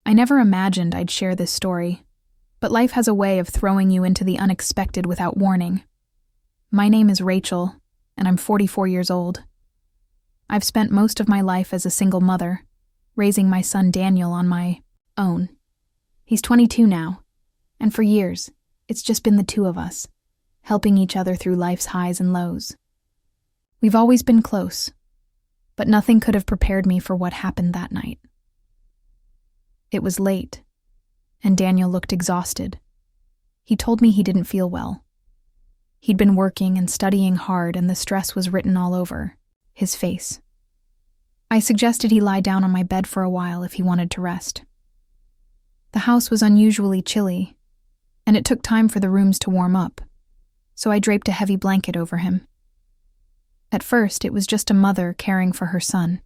I never imagined I'd share this story, but life has a way of throwing you into the unexpected without warning. My name is Rachel, and I'm 44 years old. I've spent most of my life as a single mother, raising my son Daniel on my own. He's 22 now, and for years, it's just been the two of us, helping each other through life's highs and lows. We've always been close, but nothing could have prepared me for what happened that night. It was late, and Daniel looked exhausted. He told me he didn't feel well. He'd been working and studying hard, and the stress was written all over his face. I suggested he lie down on my bed for a while if he wanted to rest. The house was unusually chilly, and it took time for the rooms to warm up, so I draped a heavy blanket over him. At first, it was just a mother caring for her son.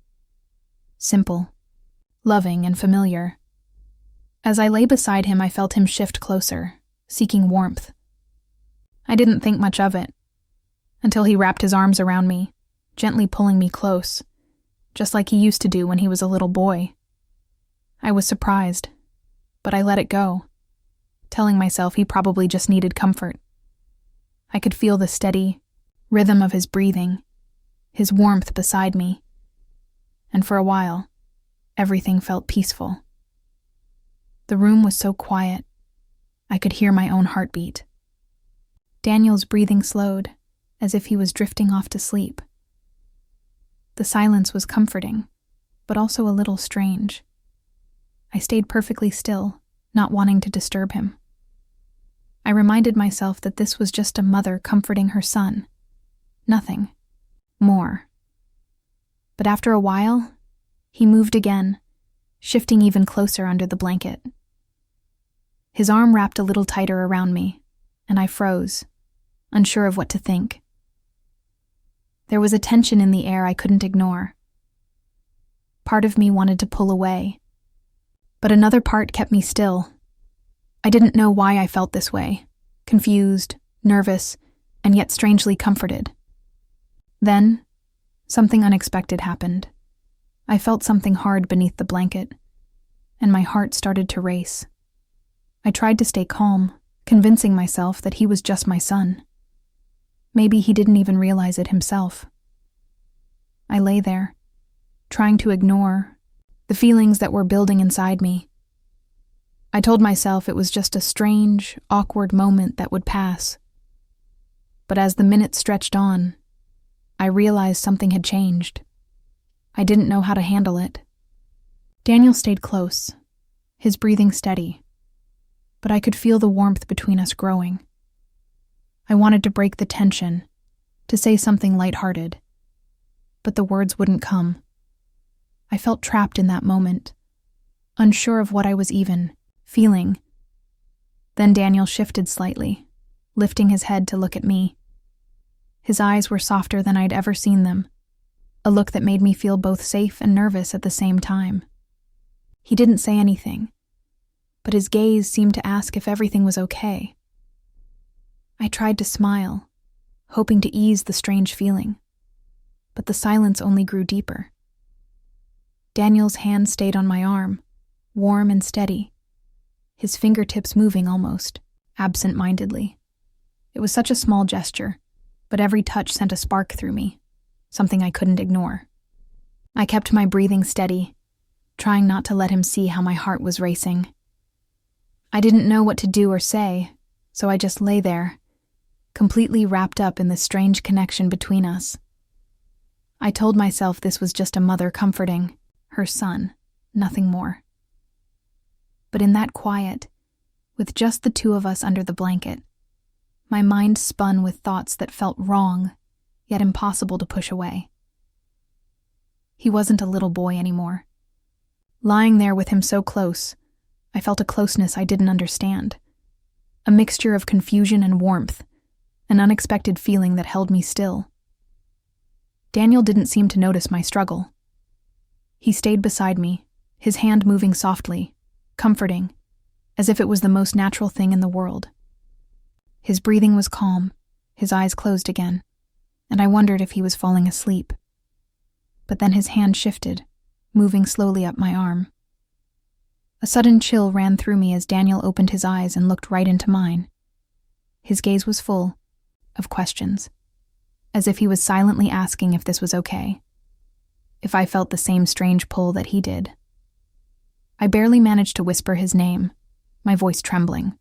Simple, loving, and familiar. As I lay beside him, I felt him shift closer, seeking warmth. I didn't think much of it, until he wrapped his arms around me, gently pulling me close, just like he used to do when he was a little boy. I was surprised, but I let it go, telling myself he probably just needed comfort. I could feel the steady rhythm of his breathing, his warmth beside me, and for a while, everything felt peaceful. The room was so quiet, I could hear my own heartbeat. Daniel's breathing slowed, as if he was drifting off to sleep. The silence was comforting, but also a little strange. I stayed perfectly still, not wanting to disturb him. I reminded myself that this was just a mother comforting her son. Nothing more. But after a while, he moved again, shifting even closer under the blanket. His arm wrapped a little tighter around me, and I froze, unsure of what to think. There was a tension in the air I couldn't ignore. Part of me wanted to pull away, but another part kept me still. I didn't know why I felt this way, confused, nervous, and yet strangely comforted. Then, something unexpected happened. I felt something hard beneath the blanket, and my heart started to race. I tried to stay calm, convincing myself that he was just my son. Maybe he didn't even realize it himself. I lay there, trying to ignore the feelings that were building inside me. I told myself it was just a strange, awkward moment that would pass. But as the minutes stretched on, I realized something had changed. I didn't know how to handle it. Daniel stayed close, his breathing steady, but I could feel the warmth between us growing. I wanted to break the tension, to say something lighthearted, but the words wouldn't come. I felt trapped in that moment, unsure of what I was even feeling. Then Daniel shifted slightly, lifting his head to look at me. His eyes were softer than I'd ever seen them, a look that made me feel both safe and nervous at the same time. He didn't say anything, but his gaze seemed to ask if everything was okay. I tried to smile, hoping to ease the strange feeling, but the silence only grew deeper. Daniel's hand stayed on my arm, warm and steady, his fingertips moving almost absent-mindedly. It was such a small gesture, but every touch sent a spark through me, something I couldn't ignore. I kept my breathing steady, trying not to let him see how my heart was racing. I didn't know what to do or say, so I just lay there, completely wrapped up in the strange connection between us. I told myself this was just a mother comforting her son, nothing more. But in that quiet, with just the two of us under the blanket, my mind spun with thoughts that felt wrong, yet impossible to push away. He wasn't a little boy anymore. Lying there with him so close, I felt a closeness I didn't understand, a mixture of confusion and warmth, an unexpected feeling that held me still. Daniel didn't seem to notice my struggle. He stayed beside me, his hand moving softly, comforting, as if it was the most natural thing in the world. His breathing was calm, his eyes closed again, and I wondered if he was falling asleep. But then his hand shifted, moving slowly up my arm. A sudden chill ran through me as Daniel opened his eyes and looked right into mine. His gaze was full of questions, as if he was silently asking if this was okay, if I felt the same strange pull that he did. I barely managed to whisper his name, my voice trembling.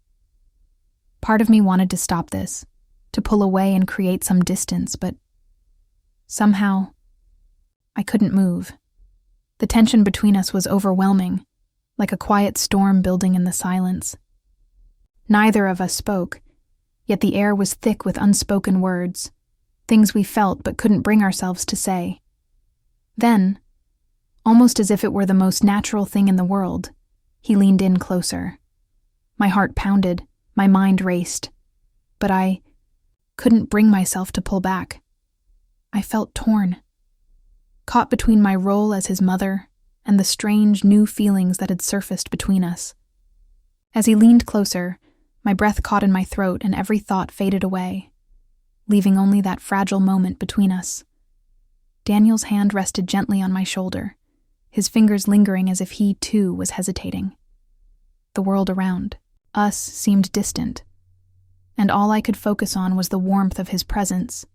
Part of me wanted to stop this, to pull away and create some distance, but somehow I couldn't move. The tension between us was overwhelming, like a quiet storm building in the silence. Neither of us spoke, yet the air was thick with unspoken words, things we felt but couldn't bring ourselves to say. Then, almost as if it were the most natural thing in the world, he leaned in closer. My heart pounded, my mind raced, but I couldn't bring myself to pull back. I felt torn, caught between my role as his mother and the strange new feelings that had surfaced between us. As he leaned closer, my breath caught in my throat and every thought faded away, leaving only that fragile moment between us. Daniel's hand rested gently on my shoulder, his fingers lingering as if he, too, was hesitating. The world around us seemed distant, and all I could focus on was the warmth of his presence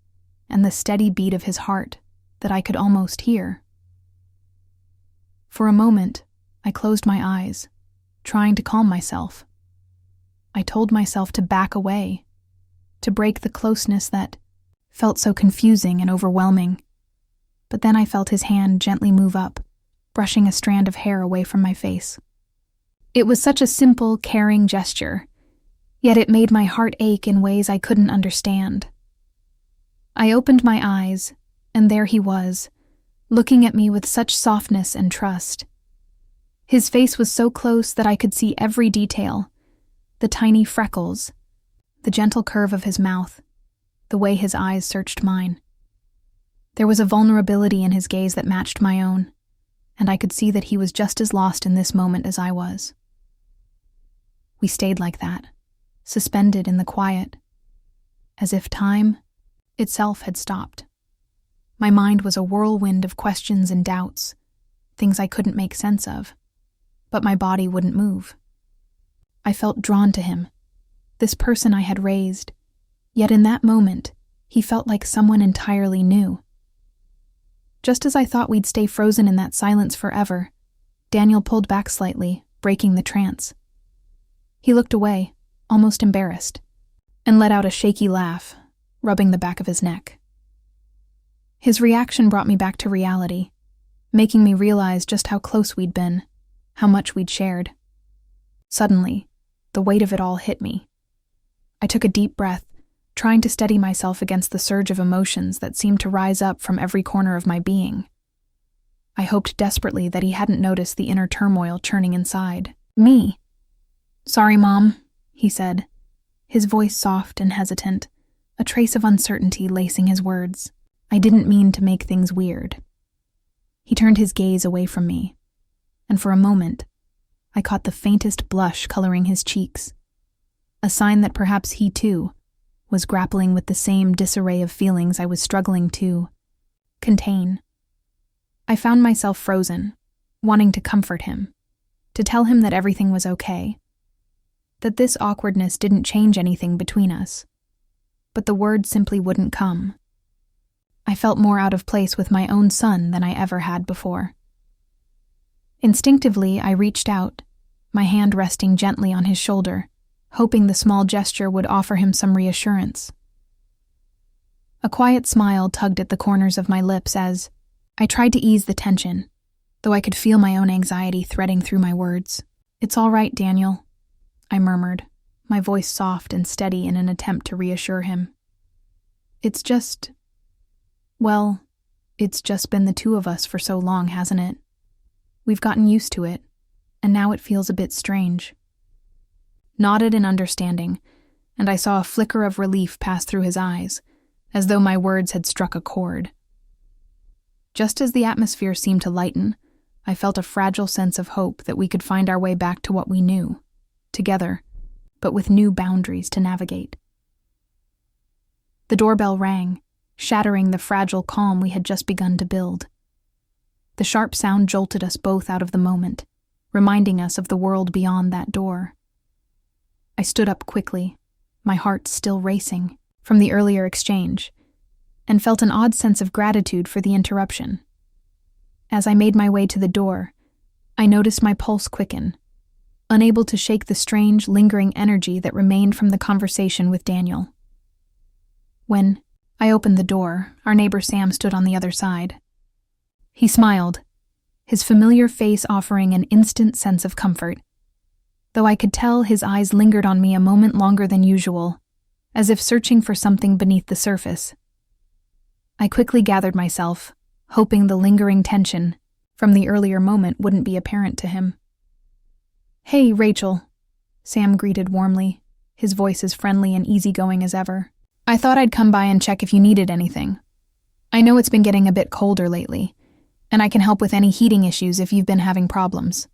and the steady beat of his heart that I could almost hear. For a moment, I closed my eyes, trying to calm myself. I told myself to back away, to break the closeness that felt so confusing and overwhelming. But then I felt his hand gently move up, brushing a strand of hair away from my face. It was such a simple, caring gesture, yet it made my heart ache in ways I couldn't understand. I opened my eyes, and there he was, looking at me with such softness and trust. His face was so close that I could see every detail, the tiny freckles, the gentle curve of his mouth, the way his eyes searched mine. There was a vulnerability in his gaze that matched my own, and I could see that he was just as lost in this moment as I was. We stayed like that, suspended in the quiet, as if time itself had stopped. My mind was a whirlwind of questions and doubts, things I couldn't make sense of, but my body wouldn't move. I felt drawn to him, this person I had raised, yet in that moment, he felt like someone entirely new. Just as I thought we'd stay frozen in that silence forever, Daniel pulled back slightly, breaking the trance. He looked away, almost embarrassed, and let out a shaky laugh, rubbing the back of his neck. His reaction brought me back to reality, making me realize just how close we'd been, how much we'd shared. Suddenly, the weight of it all hit me. I took a deep breath, trying to steady myself against the surge of emotions that seemed to rise up from every corner of my being. I hoped desperately that he hadn't noticed the inner turmoil churning inside me. "Sorry, Mom," he said, his voice soft and hesitant, a trace of uncertainty lacing his words. "I didn't mean to make things weird." He turned his gaze away from me, and for a moment, I caught the faintest blush coloring his cheeks, a sign that perhaps he, too, was grappling with the same disarray of feelings I was struggling to contain. I found myself frozen, wanting to comfort him, to tell him that everything was okay, that this awkwardness didn't change anything between us, but the words simply wouldn't come. I felt more out of place with my own son than I ever had before. Instinctively, I reached out, my hand resting gently on his shoulder, hoping the small gesture would offer him some reassurance. A quiet smile tugged at the corners of my lips as I tried to ease the tension, though I could feel my own anxiety threading through my words. "It's all right, Daniel," I murmured, my voice soft and steady in an attempt to reassure him. It's just been the two of us for so long, hasn't it? We've gotten used to it, and now it feels a bit strange." Nodded in understanding, and I saw a flicker of relief pass through his eyes, as though my words had struck a chord. Just as the atmosphere seemed to lighten, I felt a fragile sense of hope that we could find our way back to what we knew, together, but with new boundaries to navigate. The doorbell rang, shattering the fragile calm we had just begun to build. The sharp sound jolted us both out of the moment, reminding us of the world beyond that door. I stood up quickly, my heart still racing from the earlier exchange, and felt an odd sense of gratitude for the interruption. As I made my way to the door, I noticed my pulse quicken, unable to shake the strange, lingering energy that remained from the conversation with Daniel. When I opened the door, our neighbor Sam stood on the other side. He smiled, his familiar face offering an instant sense of comfort, though I could tell his eyes lingered on me a moment longer than usual, as if searching for something beneath the surface. I quickly gathered myself, hoping the lingering tension from the earlier moment wouldn't be apparent to him. "Hey, Rachel," Sam greeted warmly, his voice as friendly and easygoing as ever. "I thought I'd come by and check if you needed anything. I know it's been getting a bit colder lately, and I can help with any heating issues if you've been having problems."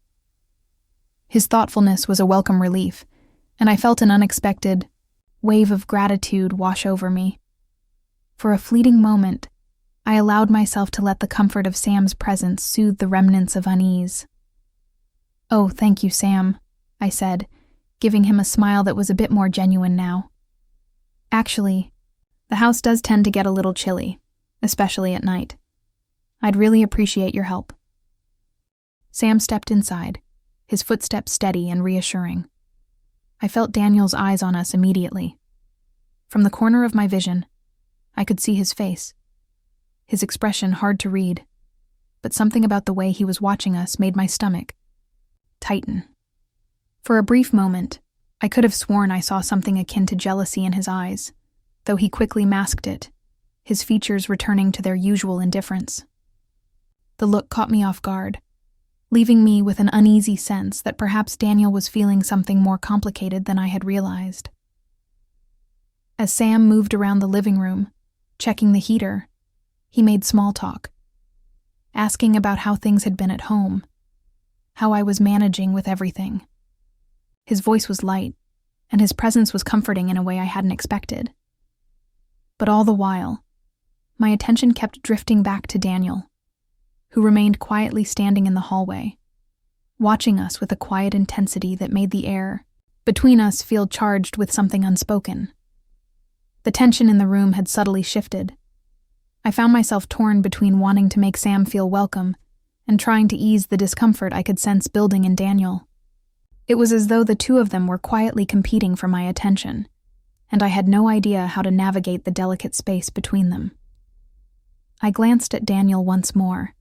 His thoughtfulness was a welcome relief, and I felt an unexpected wave of gratitude wash over me. For a fleeting moment, I allowed myself to let the comfort of Sam's presence soothe the remnants of unease. "Oh, thank you, Sam," I said, giving him a smile that was a bit more genuine now. "Actually, the house does tend to get a little chilly, especially at night. I'd really appreciate your help." Sam stepped inside, his footsteps steady and reassuring. I felt Daniel's eyes on us immediately. From the corner of my vision, I could see his face. His expression hard to read, but something about the way he was watching us made my stomach tighten. For a brief moment, I could have sworn I saw something akin to jealousy in his eyes, though he quickly masked it, his features returning to their usual indifference. The look caught me off guard, leaving me with an uneasy sense that perhaps Daniel was feeling something more complicated than I had realized. As Sam moved around the living room, checking the heater, he made small talk, asking about how things had been at home, how I was managing with everything. His voice was light, and his presence was comforting in a way I hadn't expected. But all the while, my attention kept drifting back to Daniel, who remained quietly standing in the hallway, watching us with a quiet intensity that made the air between us feel charged with something unspoken. The tension in the room had subtly shifted. I found myself torn between wanting to make Sam feel welcome and trying to ease the discomfort I could sense building in Daniel. It was as though the two of them were quietly competing for my attention, and I had no idea how to navigate the delicate space between them. I glanced at Daniel once more,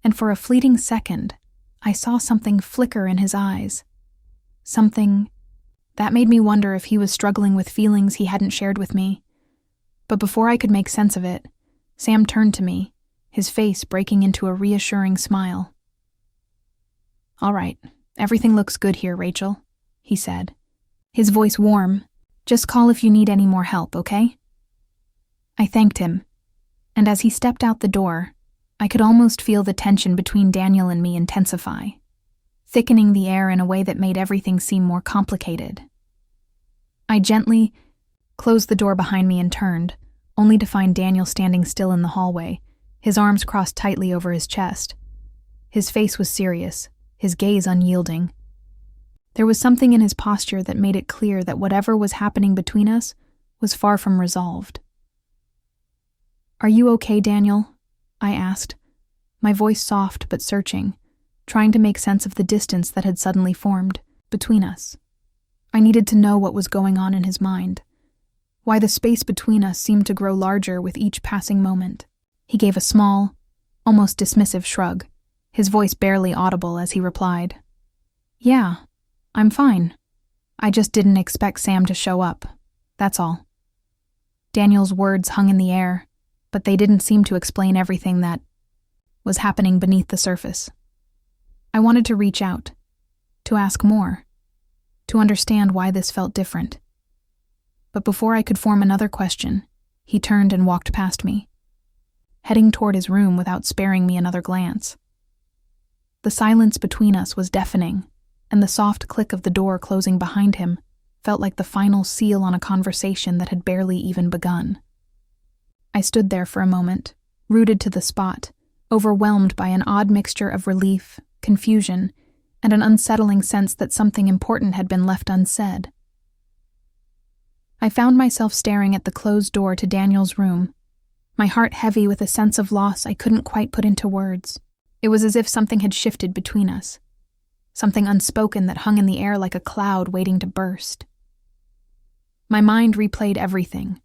and for a fleeting second, I saw something flicker in his eyes. Something that made me wonder if he was struggling with feelings he hadn't shared with me. But before I could make sense of it, Sam turned to me, his face breaking into a reassuring smile. "All right, everything looks good here, Rachel," he said, his voice warm. "Just call if you need any more help, okay?" I thanked him, and as he stepped out the door, I could almost feel the tension between Daniel and me intensify, thickening the air in a way that made everything seem more complicated. I gently closed the door behind me and turned, only to find Daniel standing still in the hallway, his arms crossed tightly over his chest. His face was serious, his gaze unyielding. There was something in his posture that made it clear that whatever was happening between us was far from resolved. "Are you okay, Daniel?" I asked, my voice soft but searching, trying to make sense of the distance that had suddenly formed between us. I needed to know what was going on in his mind, why the space between us seemed to grow larger with each passing moment. He gave a small, almost dismissive shrug, his voice barely audible as he replied, "Yeah, I'm fine. I just didn't expect Sam to show up, that's all." Daniel's words hung in the air, but they didn't seem to explain everything that was happening beneath the surface. I wanted to reach out, to ask more, to understand why this felt different. But before I could form another question, he turned and walked past me, heading toward his room without sparing me another glance. The silence between us was deafening, and the soft click of the door closing behind him felt like the final seal on a conversation that had barely even begun. I stood there for a moment, rooted to the spot, overwhelmed by an odd mixture of relief, confusion, and an unsettling sense that something important had been left unsaid. I found myself staring at the closed door to Daniel's room, my heart heavy with a sense of loss I couldn't quite put into words. It was as if something had shifted between us, something unspoken that hung in the air like a cloud waiting to burst. My mind replayed everything.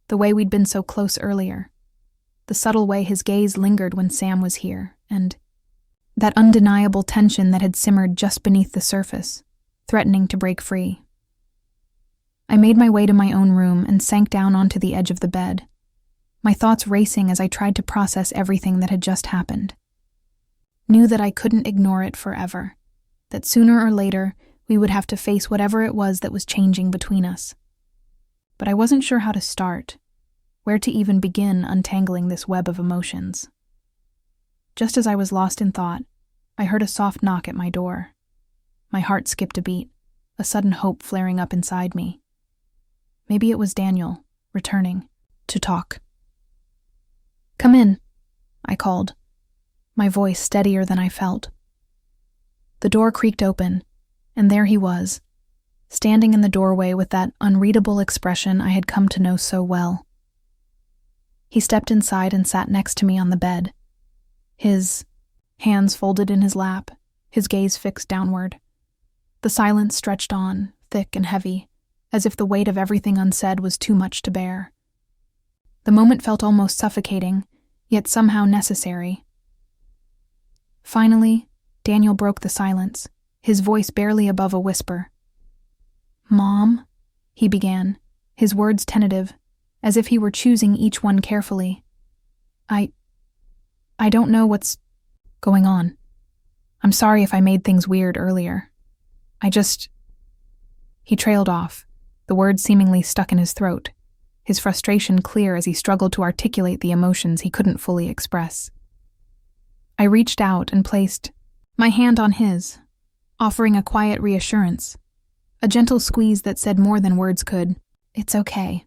The way we'd been so close earlier, the subtle way his gaze lingered when Sam was here, and that undeniable tension that had simmered just beneath the surface, threatening to break free. I made my way to my own room and sank down onto the edge of the bed, my thoughts racing as I tried to process everything that had just happened. Knew that I couldn't ignore it forever, that sooner or later we would have to face whatever it was that was changing between us. But I wasn't sure how to start, where to even begin untangling this web of emotions. Just as I was lost in thought, I heard a soft knock at my door. My heart skipped a beat, a sudden hope flaring up inside me. Maybe it was Daniel, returning, to talk. "Come in," I called, my voice steadier than I felt. The door creaked open, and there he was, standing in the doorway with that unreadable expression I had come to know so well. He stepped inside and sat next to me on the bed, his hands folded in his lap, his gaze fixed downward. The silence stretched on, thick and heavy, as if the weight of everything unsaid was too much to bear. The moment felt almost suffocating, yet somehow necessary. Finally, Daniel broke the silence, his voice barely above a whisper. "Mom," he began, his words tentative, as if he were choosing each one carefully. I don't know what's going on. I'm sorry if I made things weird earlier. He trailed off, the words seemingly stuck in his throat, his frustration clear as he struggled to articulate the emotions he couldn't fully express. I reached out and placed my hand on his, offering a quiet reassurance, a gentle squeeze that said more than words could. "It's okay,"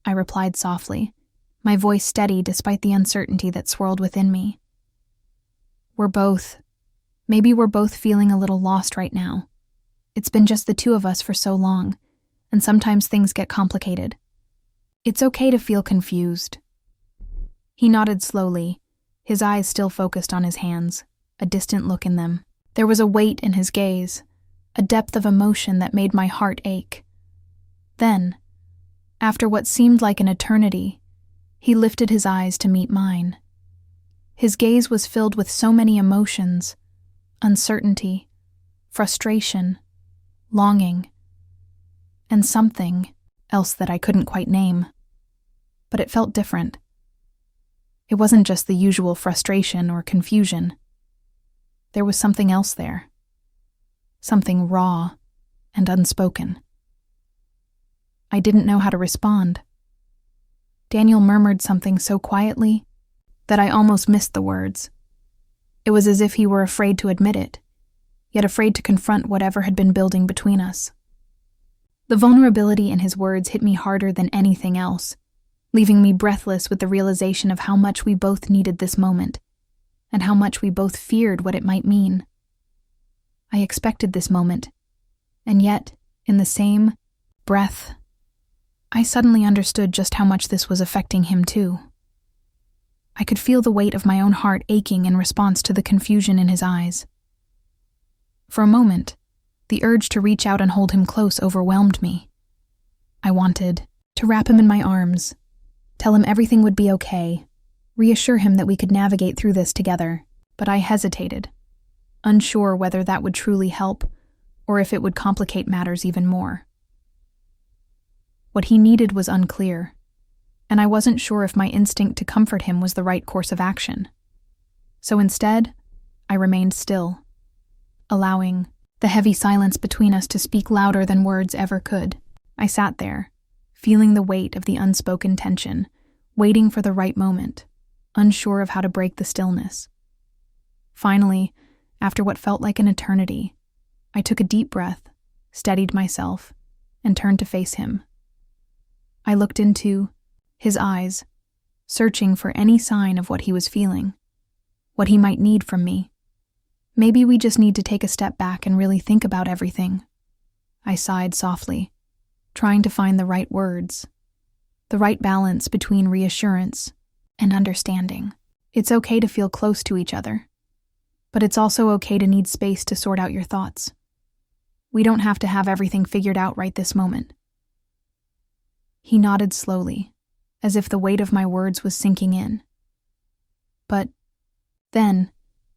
I replied softly, my voice steady despite the uncertainty that swirled within me. Maybe we're both feeling a little lost right now. It's been just the two of us for so long, and sometimes things get complicated. It's okay to feel confused." He nodded slowly, his eyes still focused on his hands, a distant look in them. There was a weight in his gaze, a depth of emotion that made my heart ache. Then, after what seemed like an eternity, he lifted his eyes to meet mine. His gaze was filled with so many emotions: uncertainty, frustration, longing, and something else that I couldn't quite name. But it felt different. It wasn't just the usual frustration or confusion. There was something else there. Something raw and unspoken. I didn't know how to respond. Daniel murmured something so quietly that I almost missed the words. It was as if he were afraid to admit it, yet afraid to confront whatever had been building between us. The vulnerability in his words hit me harder than anything else, leaving me breathless with the realization of how much we both needed this moment, and how much we both feared what it might mean. I expected this moment, and yet, in the same breath, I suddenly understood just how much this was affecting him too. I could feel the weight of my own heart aching in response to the confusion in his eyes. For a moment, the urge to reach out and hold him close overwhelmed me. I wanted to wrap him in my arms, tell him everything would be okay, reassure him that we could navigate through this together, but I hesitated, unsure whether that would truly help or if it would complicate matters even more. What he needed was unclear, and I wasn't sure if my instinct to comfort him was the right course of action. So instead, I remained still, allowing the heavy silence between us to speak louder than words ever could. I sat there, feeling the weight of the unspoken tension, waiting for the right moment, unsure of how to break the stillness. Finally, after what felt like an eternity, I took a deep breath, steadied myself, and turned to face him. I looked into his eyes, searching for any sign of what he was feeling, what he might need from me. Maybe we just need to take a step back and really think about everything. I sighed softly, trying to find the right words, the right balance between reassurance and understanding. It's okay to feel close to each other, but it's also okay to need space to sort out your thoughts. We don't have to have everything figured out right this moment. He nodded slowly, as if the weight of my words was sinking in. But then,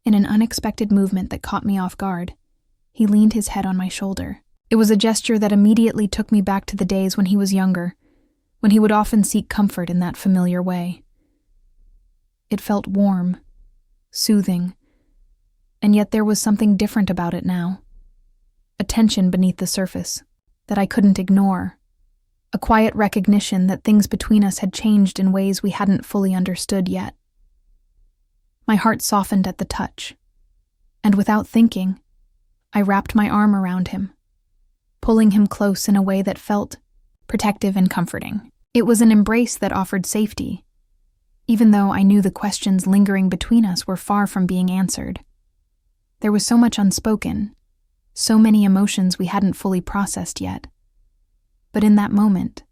in an unexpected movement that caught me off guard, he leaned his head on my shoulder. It was a gesture that immediately took me back to the days when he was younger, when he would often seek comfort in that familiar way. It felt warm, soothing, and yet there was something different about it now. A tension beneath the surface that I couldn't ignore, a quiet recognition that things between us had changed in ways we hadn't fully understood yet. My heart softened at the touch, and without thinking, I wrapped my arm around him, pulling him close in a way that felt protective and comforting. It was an embrace that offered safety, even though I knew the questions lingering between us were far from being answered. There was so much unspoken, so many emotions we hadn't fully processed yet. But in that moment,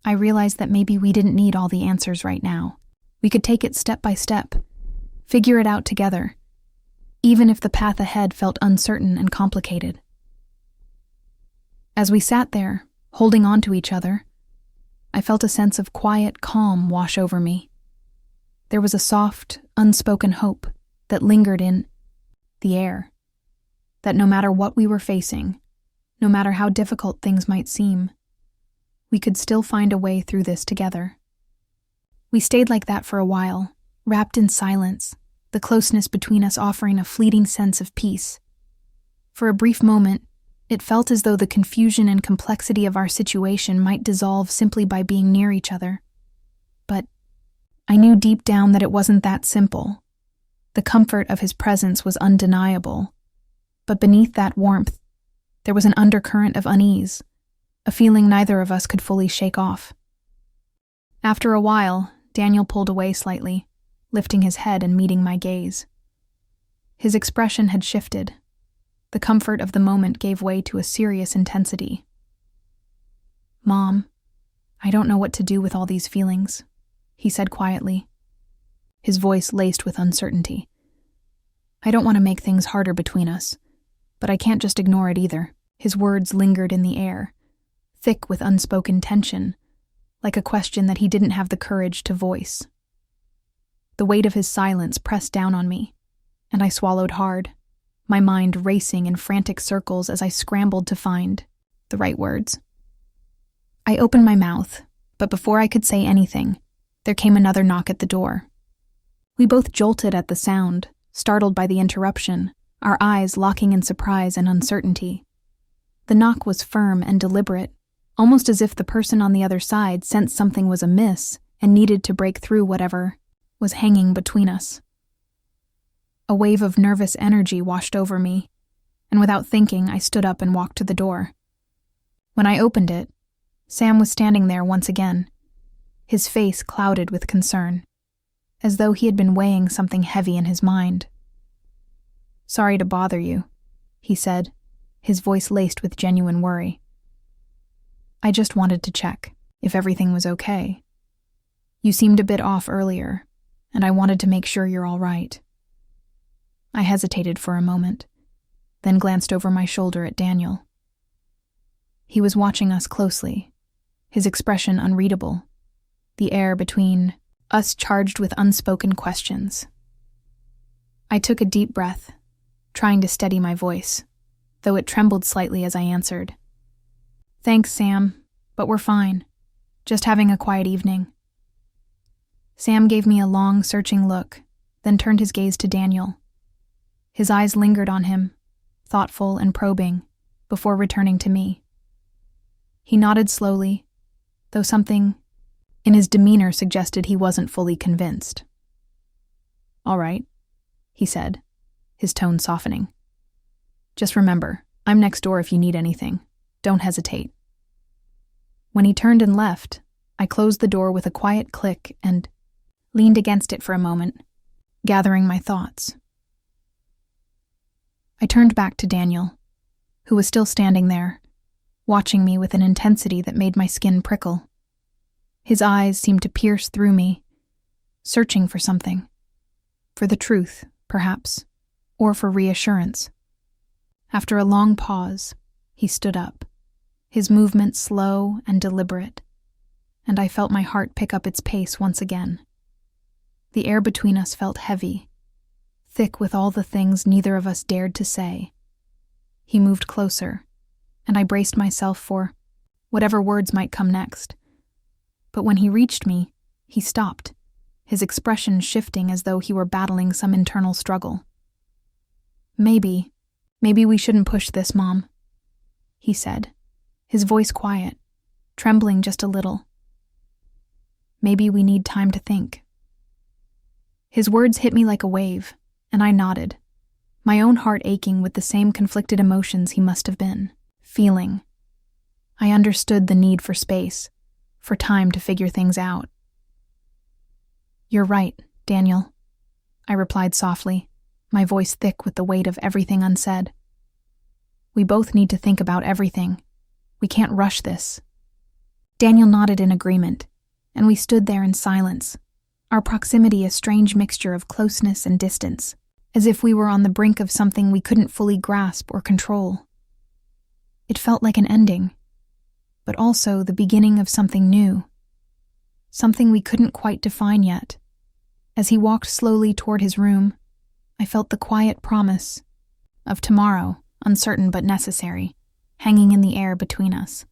I realized that maybe we didn't need all the answers right now. We could take it step by step, figure it out together, even if the path ahead felt uncertain and complicated. As we sat there, holding on to each other, I felt a sense of quiet calm wash over me. There was a soft, unspoken hope that lingered in the air, that no matter what we were facing, no matter how difficult things might seem, we could still find a way through this together. We stayed like that for a while, wrapped in silence, the closeness between us offering a fleeting sense of peace. For a brief moment, it felt as though the confusion and complexity of our situation might dissolve simply by being near each other. But I knew deep down that it wasn't that simple. The comfort of his presence was undeniable, but beneath that warmth, there was an undercurrent of unease, a feeling neither of us could fully shake off. After a while, Daniel pulled away slightly, lifting his head and meeting my gaze. His expression had shifted. The comfort of the moment gave way to a serious intensity. "Mom, I don't know what to do with all these feelings," he said quietly, his voice laced with uncertainty. "I don't want to make things harder between us, but I can't just ignore it either." His words lingered in the air, thick with unspoken tension, like a question that he didn't have the courage to voice. The weight of his silence pressed down on me, and I swallowed hard, my mind racing in frantic circles as I scrambled to find the right words. I opened my mouth, but before I could say anything, there came another knock at the door. We both jolted at the sound, startled by the interruption, our eyes locking in surprise and uncertainty. The knock was firm and deliberate, almost as if the person on the other side sensed something was amiss and needed to break through whatever was hanging between us. A wave of nervous energy washed over me, and without thinking, I stood up and walked to the door. When I opened it, Sam was standing there once again, his face clouded with concern, as though he had been weighing something heavy in his mind. "Sorry to bother you," he said, his voice laced with genuine worry. "I just wanted to check if everything was okay. You seemed a bit off earlier, and I wanted to make sure you're all right." I hesitated for a moment, then glanced over my shoulder at Daniel. He was watching us closely, his expression unreadable, the air between us charged with unspoken questions. I took a deep breath, trying to steady my voice, though it trembled slightly as I answered. "Thanks, Sam, but we're fine. Just having a quiet evening." Sam gave me a long, searching look, then turned his gaze to Daniel. His eyes lingered on him, thoughtful and probing, before returning to me. He nodded slowly, though something in his demeanor suggested he wasn't fully convinced. "All right," he said, his tone softening. "Just remember, I'm next door if you need anything. Don't hesitate." When he turned and left, I closed the door with a quiet click and leaned against it for a moment, gathering my thoughts. I turned back to Daniel, who was still standing there, watching me with an intensity that made my skin prickle. His eyes seemed to pierce through me, searching for something. For the truth, perhaps, or for reassurance. After a long pause, he stood up, his movement slow and deliberate, and I felt my heart pick up its pace once again. The air between us felt heavy, thick with all the things neither of us dared to say. He moved closer, and I braced myself for whatever words might come next. But when he reached me, he stopped, his expression shifting as though he were battling some internal struggle. Maybe we shouldn't push this, Mom," he said, his voice quiet, trembling just a little. "Maybe we need time to think." His words hit me like a wave, and I nodded, my own heart aching with the same conflicted emotions he must have been feeling. I understood the need for space, for time to figure things out. "You're right, Daniel," I replied softly, my voice thick with the weight of everything unsaid. "We both need to think about everything. We can't rush this." Daniel nodded in agreement, and we stood there in silence, our proximity a strange mixture of closeness and distance, as if we were on the brink of something we couldn't fully grasp or control. It felt like an ending, but also the beginning of something new, something we couldn't quite define yet. As he walked slowly toward his room, I felt the quiet promise of tomorrow, uncertain but necessary, hanging in the air between us.